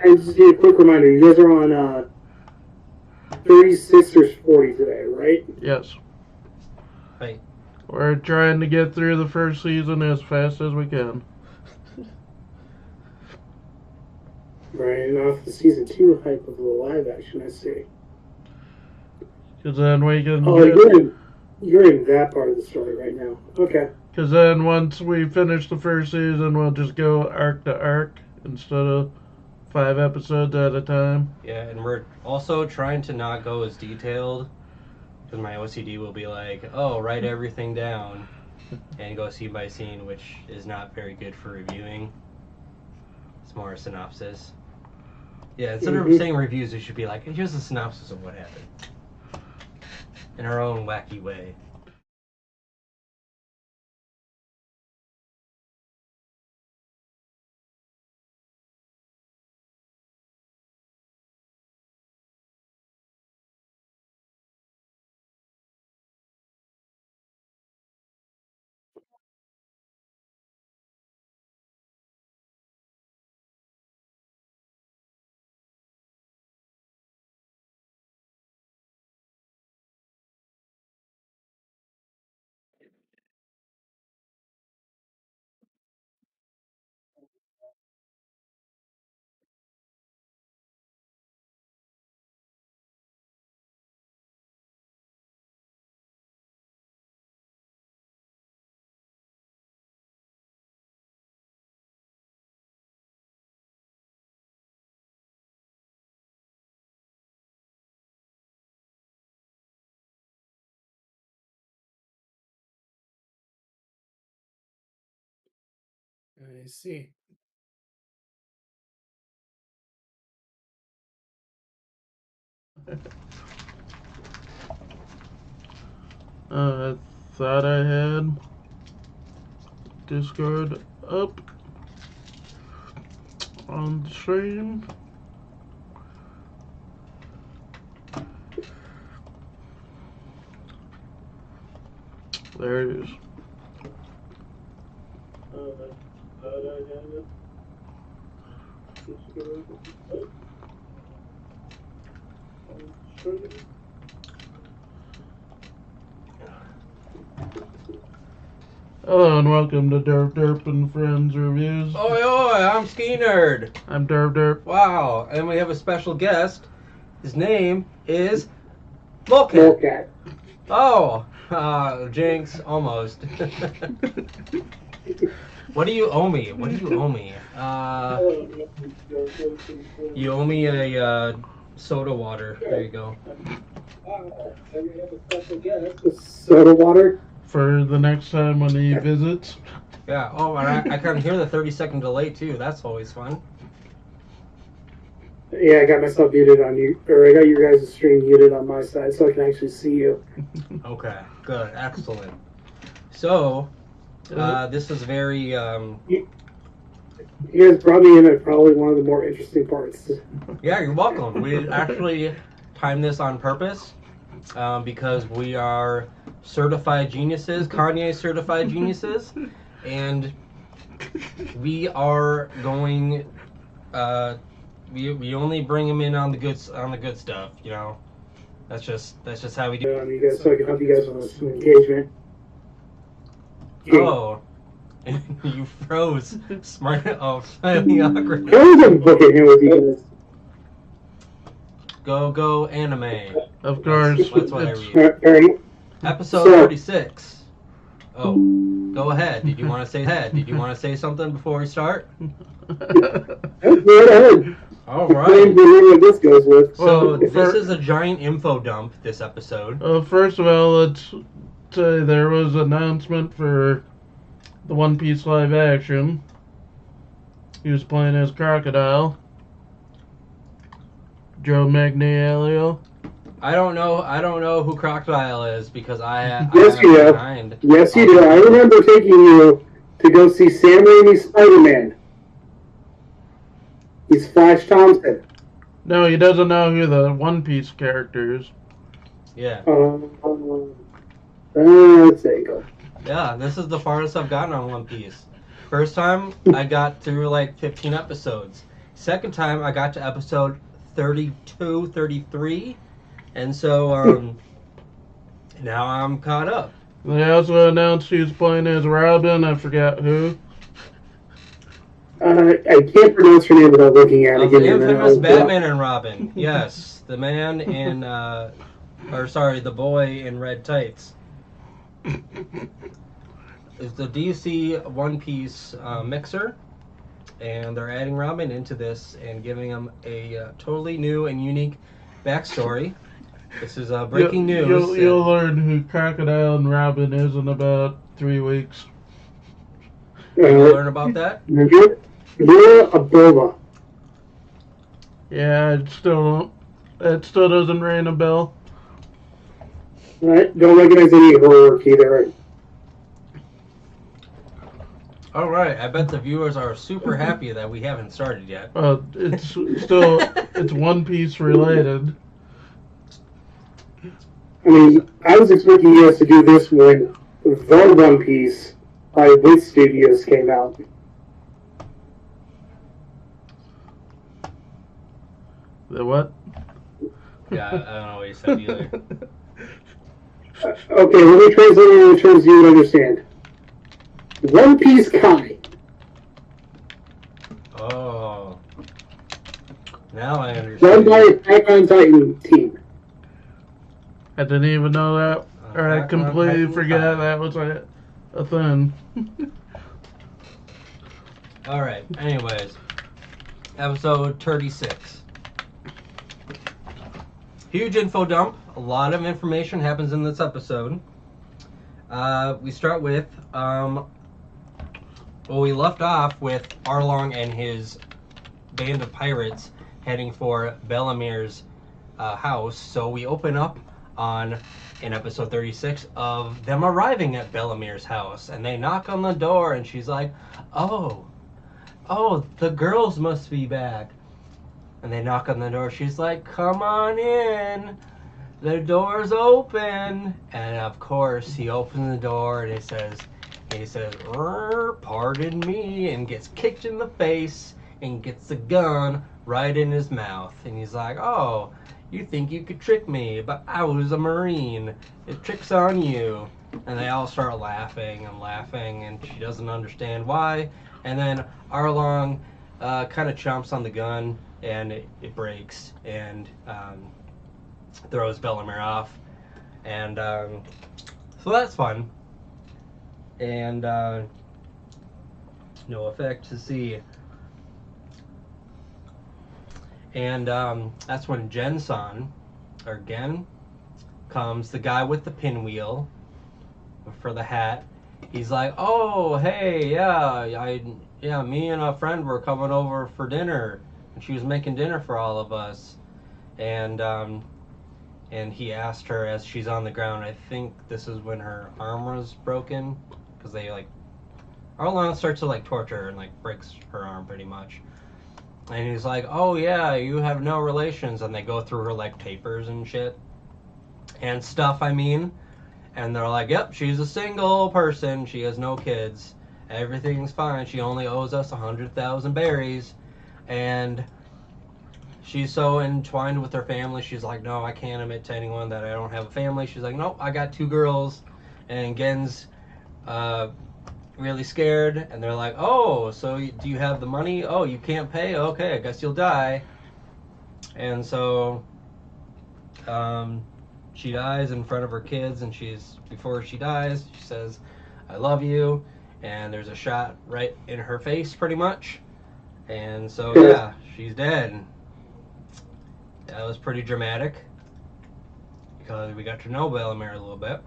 And just a quick reminder, you guys are on 36 or 40 today, right? Yes. Hey. We're trying to get through the first season as fast as we can. Right, and off the season 2 hype of the live action, I see. Because then we can. Oh, you're in that part of the story right now. Okay. Because then once we finish the first season, we'll just go arc to arc instead of 5 episodes at a time. Yeah, and we're also trying to not go as detailed, because my OCD will be like, oh, write everything down and go scene by scene, which is not very good for reviewing. It's more a synopsis. Yeah, instead of saying reviews, it should be like, here's a synopsis of what happened. In our own wacky way. I see. I thought I had Discord up on the stream. There it is. I thought I had it. Discord up on the stream. Hello and welcome to Derp Derp and Friends Reviews. Oi, I'm Ski Nerd. I'm Derp Derp. Wow, and we have a special guest. His name is Molcat. Oh, Jinx, almost. What do you owe me? You owe me a soda water. There you go. Soda water? For the next time when he visits. Yeah, oh, and I can hear the 30-second delay too. That's always fun. Yeah, I got myself muted on you, or I got your guys' stream muted on my side so I can actually see you. Okay, good, excellent. So, this is very, You guys brought me in at probably one of the more interesting parts. Yeah, you're welcome. We actually timed this on purpose because we are certified geniuses, Kanye certified geniuses, and we are going, we only bring him in on the good stuff, you know. That's just how we do. You guys, so I can help you guys with some engagement. Oh, you froze. Smart. Oh, slightly awkward. I wasn't booking here with you guys. Go anime. Of course. That's what I read. Episode 36. Oh, go ahead. Did you want to say something before we start? All right. This goes with. So this is a giant info dump. This episode. First of all, let's say there was an announcement for the One Piece live action. He was playing as Crocodile. Joe Magniello. I don't know who Crocodile is because Yes, you do. Yes, you do. I remember taking you to go see Sam Raimi's Spider-Man. He's Flash Thompson. No, he doesn't know who the One Piece character is. Yeah. Let's see. Go. Yeah, this is the farthest I've gotten on One Piece. First time, I got through like 15 episodes. Second time, I got to episode 32, 33, and so now I'm caught up. They also announced he's playing as Robin. I forgot who. I can't pronounce her name without looking at it Of the again. infamous Batman and Robin. Yes, the man in, the boy in red tights. It's the DC One Piece mixer, and they're adding Robin into this and giving him a totally new and unique backstory. This is breaking news. You'll learn who Crocodile and Robin is in about 3 weeks. You'll learn about that? Laura Abova. Yeah, it still doesn't ring a bell. Right? Don't recognize any of her work either. All right, I bet the viewers are super happy that we haven't started yet. It's One Piece related. I mean, I was expecting you guys to do this when The One Piece by Wit Studios came out. The what? Yeah, I don't know what you said either. Okay, let me translate it in terms you would understand. One Piece Kai. Oh. Now I Run understand. by Attack on Titan team. I didn't even know that. Or I Attack on completely Titan forgot 5. that was a thing. All right. Anyways, episode 36. Huge info dump. A lot of information happens in this episode. We start with we left off with Arlong and his band of pirates heading for Bellamir's house. So we open up in episode 36 of them arriving at Bellamir's house, and they knock on the door, and she's like, oh, the girls must be back. And they knock on the door. She's like, come on in. The door's open. And of course, he opens the door and he says, pardon me, and gets kicked in the face and gets the gun right in his mouth. And he's like, oh, you think you could trick me, but I was a Marine. It tricks on you. And they all start laughing, and she doesn't understand why. And then Arlong kind of chomps on the gun, and it breaks and throws Bellamere off. And so that's fun. And no effect to see. And that's when Gen comes, the guy with the pinwheel for the hat. He's like, oh, hey, yeah, me and a friend were coming over for dinner, and she was making dinner for all of us. And he asked her as she's on the ground, I think this is when her arm was broken, because they Arlong starts to torture her and breaks her arm pretty much. And he's like, oh yeah, you have no relations. And they go through her papers and shit and stuff, and they're like, yep, she's a single person, she has no kids, everything's fine, she only owes us 100,000 berries. And she's so entwined with her family, she's like, no, I can't admit to anyone that I don't have a family. She's like, nope, I got 2 girls. And Gen's really scared, and they're like, oh, so do you have the money? Oh, you can't pay? Okay, I guess you'll die. And so she dies in front of her kids, and before she dies, she says, I love you. And there's a shot right in her face, pretty much. And so, yeah, she's dead. That was pretty dramatic, because we got to know Bellamere a little bit.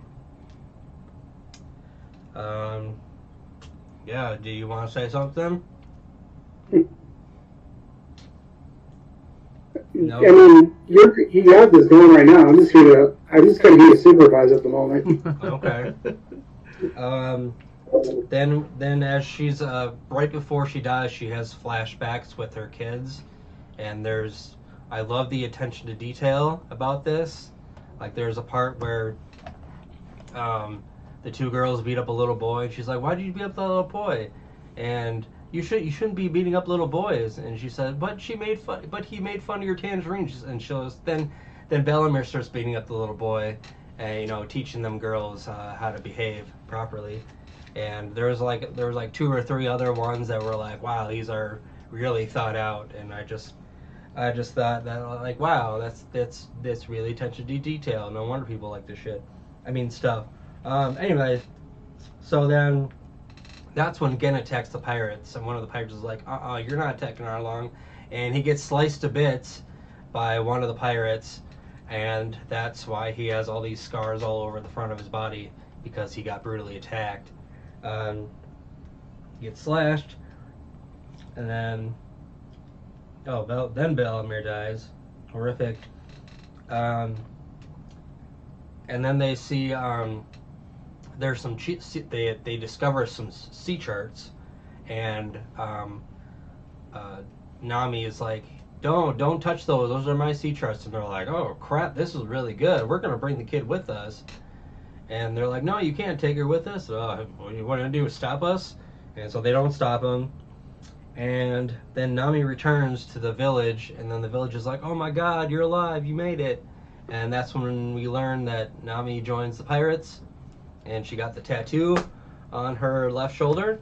Yeah, do you want to say something? No. I mean, you have this going right now. I'm just kind of here to supervise at the moment. Okay. Then as she's right before she dies, she has flashbacks with her kids, and I love the attention to detail about this. There's a part where the 2 girls beat up a little boy, and she's like, why did you beat up the little boy? And you shouldn't be beating up little boys. And she said, but he made fun of your tangerines. And then Bellamere starts beating up the little boy, and teaching them girls how to behave properly. And there was like 2 or 3 other ones that were like, wow, these are really thought out. And I just thought that, like, wow, that's really attention to detail. No wonder people like this shit. I mean, stuff. Anyways, so then that's when Gen attacks the pirates, and one of the pirates is like, you're not attacking Arlong. And he gets sliced to bits by one of the pirates, and that's why he has all these scars all over the front of his body, because he got brutally attacked. He gets slashed, and then then Bellamere dies. Horrific. And then they see there's some they discover some sea charts, and Nami is like, don't touch those are my sea charts. And they're like, oh crap, this is really good, we're gonna bring the kid with us. And they're like, no, you can't take her with us. What you want to do is stop us? And so they don't stop him. And then Nami returns to the village, and then the village is like, oh my god, you're alive, you made it. And that's when we learn that Nami joins the pirates, and she got the tattoo on her left shoulder.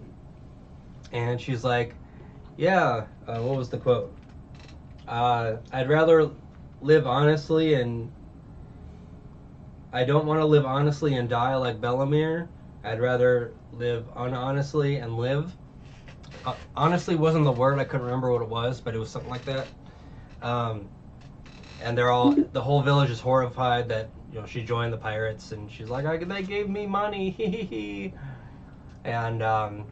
And she's like, yeah, what was the quote? I'd rather live honestly, and I don't want to live honestly and die like Bellamere. I'd rather live unhonestly and live. Honestly wasn't the word, I couldn't remember what it was, but it was something like that. And the whole village is horrified that she joined the pirates, and she's like, they gave me money. And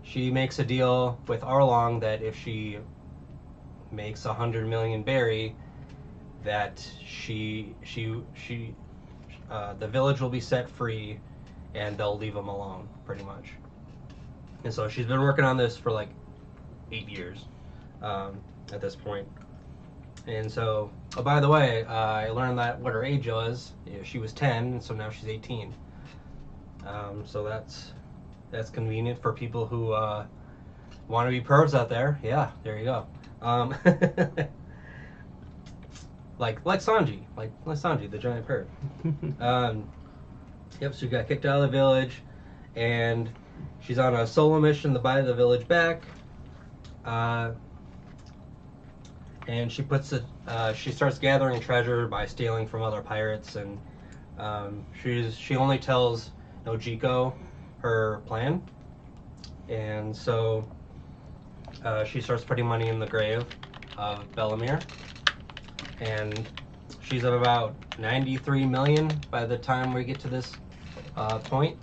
she makes a deal with Arlong that if she makes 100 million berry, that the village will be set free, and they'll leave them alone, pretty much. And so she's been working on this for like 8 years at this point. And so, by the way, I learned that what her age was. She was 10, and so now she's 18. So that's convenient for people who want to be pervs out there. Yeah, there you go. Like Sanji, like Sanji, the giant perv. Yep. So she got kicked out of the village, and she's on a solo mission to buy the village back. And she she starts gathering treasure by stealing from other pirates, and she only tells Nojiko her plan, and so she starts putting money in the grave of Bellamere, and she's at about 93 million by the time we get to this point,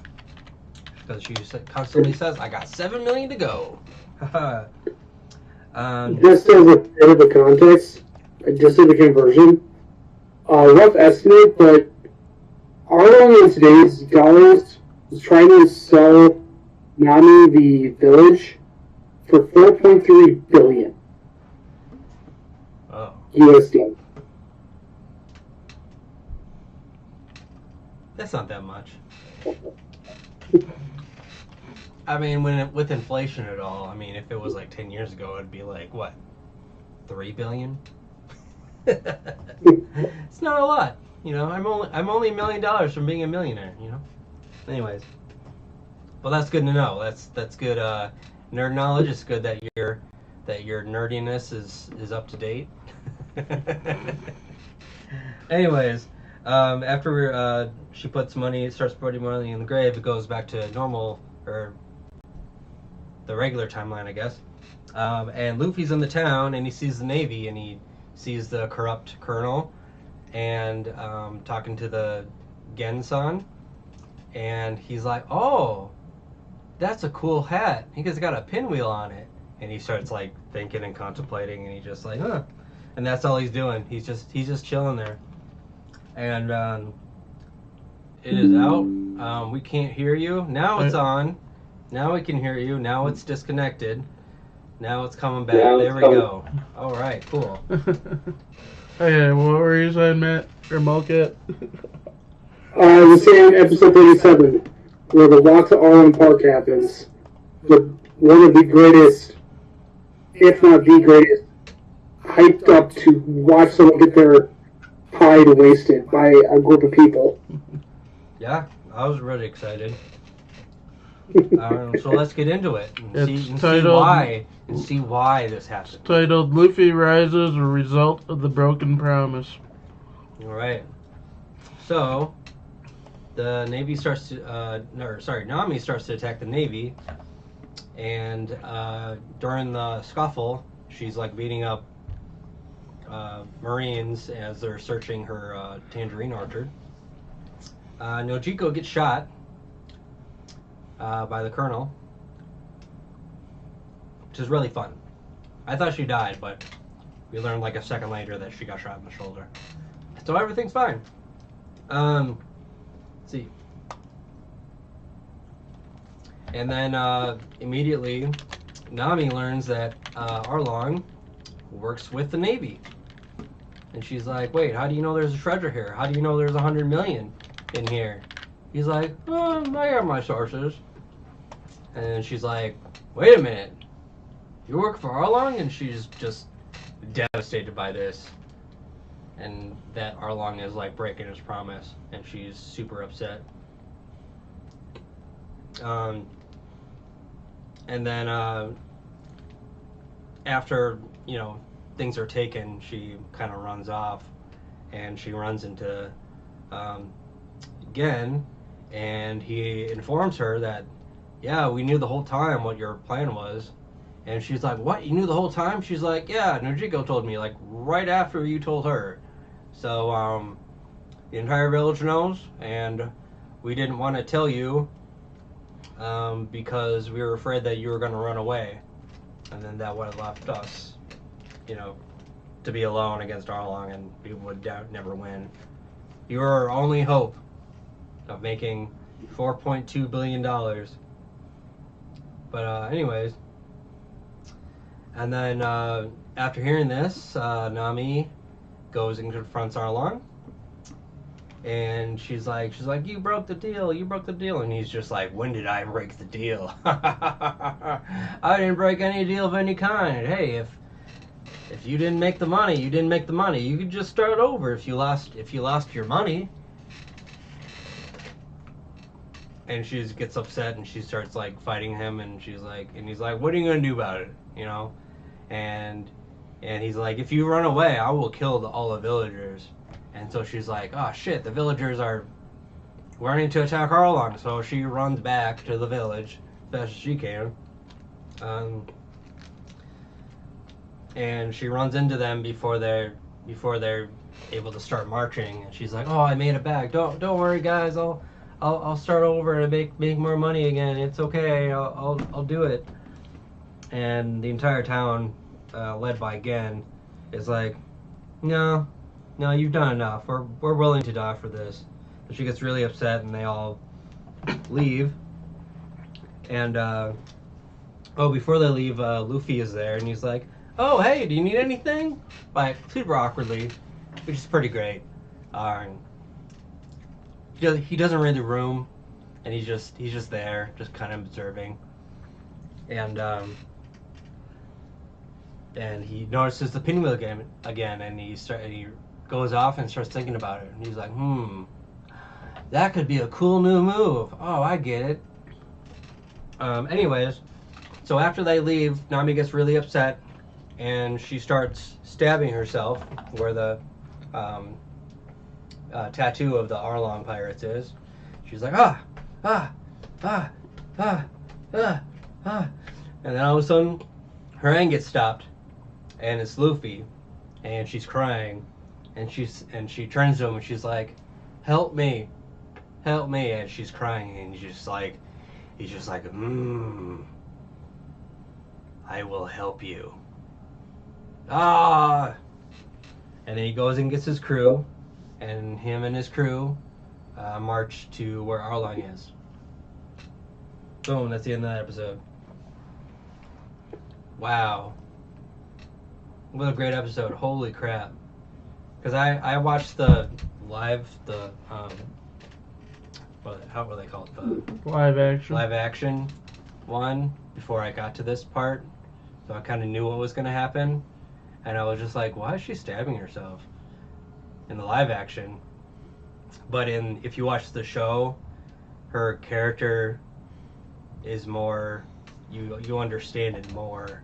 because she constantly says, I got 7 million to go. Just as a bit of a context, just as a conversion, rough estimate, but Arlong in today's dollars is trying to sell Nami the village for 4.3 billion USD. That's not that much. I mean, with inflation at all, I mean, if it was like 10 years ago, it'd be like, what, 3 billion? It's not a lot, I'm only $1 million from being a millionaire, Anyways, well, that's good to know. That's good nerd knowledge. It's good that your nerdiness is up to date. Anyways, after she starts putting money in the grave, it goes back to normal, or the regular timeline, I guess. And Luffy's in the town, and he sees the Navy, and he sees the corrupt colonel, and talking to the Gensan, and he's like, oh, that's a cool hat. He's got a pinwheel on it. And he starts like thinking and contemplating, and he's just like, huh. And that's all he's doing. He's just chilling there. And it is out. We can't hear you. Now it's on. Now we can hear you. Now it's disconnected. Now it's coming back. There we go. All right, cool. Hey, what were you saying, Matt? Or Mulcat? I was saying episode 37, where the walk to Arlong Park happens. The one of the greatest, if not the greatest, hyped up to watch someone get their hide wasted by a group of people. Yeah, I was really excited. So let's get into it and It's see, and titled- see why this happened. Titled Luffy Rises, a Result of the Broken Promise. All right. So the Navy starts to, Nami starts to attack the Navy, and during the scuffle, she's like beating up Marines as they're searching her tangerine orchard. Nojiko gets shot by the colonel, which is really fun. I thought she died, but we learned like a second later that she got shot in the shoulder. So everything's fine. Let's see. And then immediately, Nami learns that Arlong works with the Navy. And she's like, wait, how do you know there's a treasure here? How do you know there's 100 million in here? He's like, I have my sources. And then she's like, wait a minute. You work for Arlong? And she's just devastated by this. And that Arlong is like breaking his promise. And she's super upset. And then after, things are taken, she kind of runs off. And she runs into Gen. And he informs her that, yeah, we knew the whole time what your plan was. And she's like, what? You knew the whole time? She's like, yeah, Nojiko told me, like, right after you told her. So, the entire village knows, and we didn't want to tell you because we were afraid that you were going to run away. And then that would have left us, to be alone against Arlong, and we would never win. You were our only hope of making $4.2 billion. But anyways, and then after hearing this, Nami goes and confronts Arlong, and she's like, you broke the deal, and he's just like, when did I break the deal? I didn't break any deal of any kind. Hey, if you didn't make the money, you didn't make the money. You could just start over if you lost your money. And she just gets upset and she starts like fighting him, and he's like, what are you gonna do about it? And he's like, if you run away, I will kill all the villagers. And so she's like, oh shit, the villagers are running to attack Arlong. So she runs back to the village as fast as she can. And she runs into them before they're able to start marching. And she's like, oh, I made it back. Don't worry, guys. I'll start over and make more money again. It's okay. I'll do it. And the entire town, led by Gen, is like, no, you've done enough. We're willing to die for this. And she gets really upset, and they all leave. And before they leave, Luffy is there, and he's like, oh, hey, do you need anything? Like, super awkwardly, which is pretty great. He doesn't read the room, and he's just there, just kind of observing. And he notices the pinwheel game again, and he goes off and starts thinking about it. And he's like, that could be a cool new move. Oh, I get it. Anyways, so after they leave, Nami gets really upset, and she starts stabbing herself where the tattoo of the Arlong pirates is. She's like, and then all of a sudden, her hand gets stopped, and it's Luffy, and she's crying, and she turns to him and she's like, help me, and she's crying, and he's just like, I will help you. And then he goes and gets his crew, and him and his crew march to where Arlong is. Boom, that's the end of that episode. Wow. What a great episode. Holy crap. Because I watched the live, what do they call it? The Live action. live action one before I got to this part, so I kind of knew what was going to happen, and I was just like, why is she stabbing herself in the live action? But if you watch the show, her character is more, you understand it more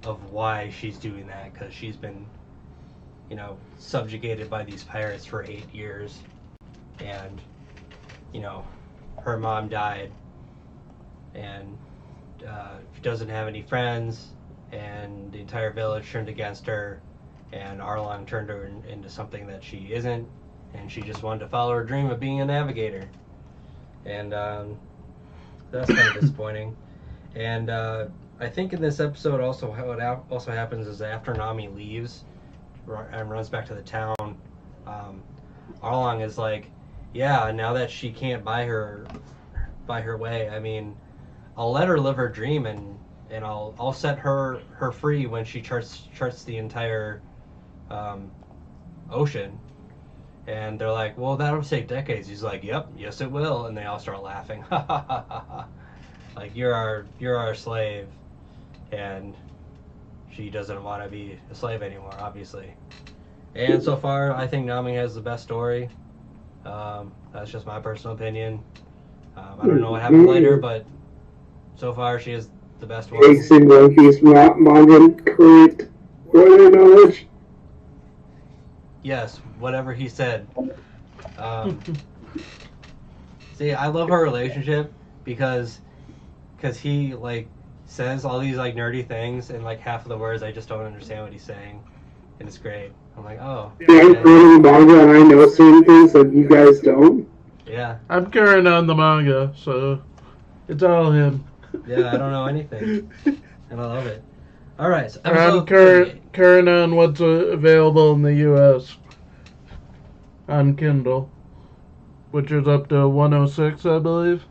of why she's doing that, because she's been, subjugated by these pirates for 8 years, and her mom died, and she doesn't have any friends, and the entire village turned against her, and Arlong turned her into something that she isn't, and she just wanted to follow her dream of being a navigator, and that's kind of disappointing. And I think in this episode also what also happens is after Nami leaves and runs back to the town, Arlong is like, yeah, now that she can't buy her way, I mean, I'll let her live her dream, and I'll set her free when she charts the entire ocean. And they're like, well, that'll take decades. He's like, yep, yes it will, and they all start laughing. Like, you're our slave, and she doesn't want to be a slave anymore, obviously. And so far, I think Nami has the best story. That's just my personal opinion. I don't know what happens later, but so far she is the best one. Ace and One Piece manga correct. What do knowledge? Yes, whatever he said. See, I love her relationship because he says all these nerdy things, and half of the words I just don't understand what he's saying, and it's great. I'm like, oh. Yeah, I'm reading manga and I know certain things that you guys don't. Yeah. I'm current on the manga, so it's all him. Yeah, I don't know anything, and I love it. All right, so I'm current on what's available in the U.S. on Kindle, which is up to 106, I believe.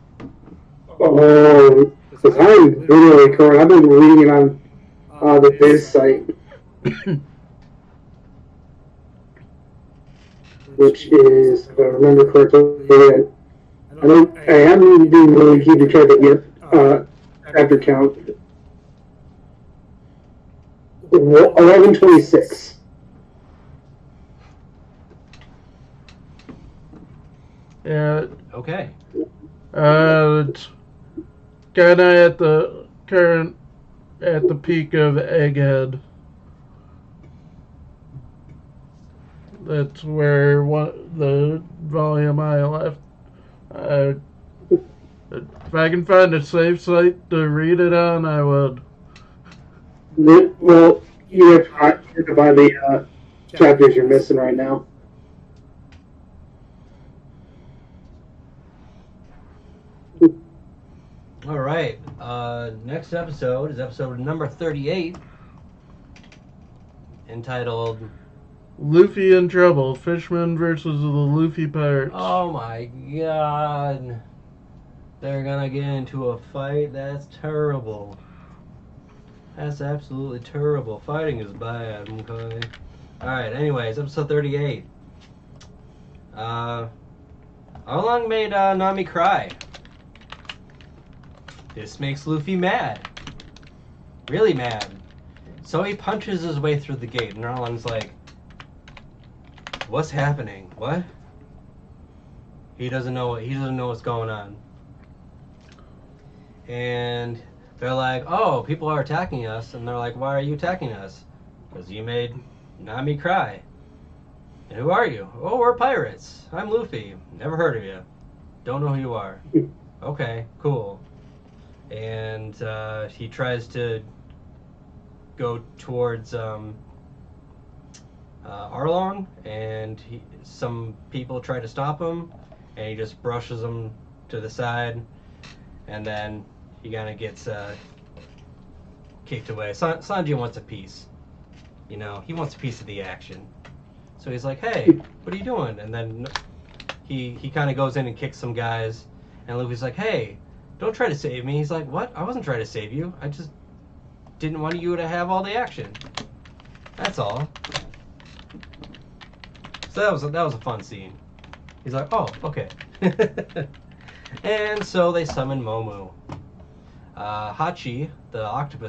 Oh, because I'm literally current. I've been reading it on the Viz site, which is, if I remember correctly, I haven't been really keeping track of it yet. Chapter count 1126. Yeah. Okay. It's kind of at the peak of Egghead. That's where the volume I left. If I can find a safe site to read it on, I would. Well, you have to buy the chapters you're missing right now. All right. Next episode is episode number 38, entitled Luffy in Trouble, Fishman versus the Luffy Pirates. Oh my god. They're gonna get into a fight? That's terrible. That's absolutely terrible. Fighting is bad, okay? Alright, anyways, episode 38. Arlong made Nami cry. This makes Luffy mad. Really mad. So he punches his way through the gate, and Arlong's like, what's happening? What? He doesn't know what's going on. And they're like, oh, people are attacking us. And they're like, why are you attacking us? Because you made Nami cry. And who are you? Oh, we're pirates. I'm Luffy. Never heard of you. Don't know who you are. Okay, cool. And he tries to go towards Arlong, and some people try to stop him, and he just brushes them to the side, and then he kind of gets kicked away. Sanji wants a piece. He wants a piece of the action. So he's like, hey, what are you doing? And then he kind of goes in and kicks some guys, and Luffy's like, hey, don't try to save me. He's like, what? I wasn't trying to save you. I just didn't want you to have all the action. That's all. So that was a fun scene. He's like, oh, okay. And so they summon Momo. Hachi, the octopus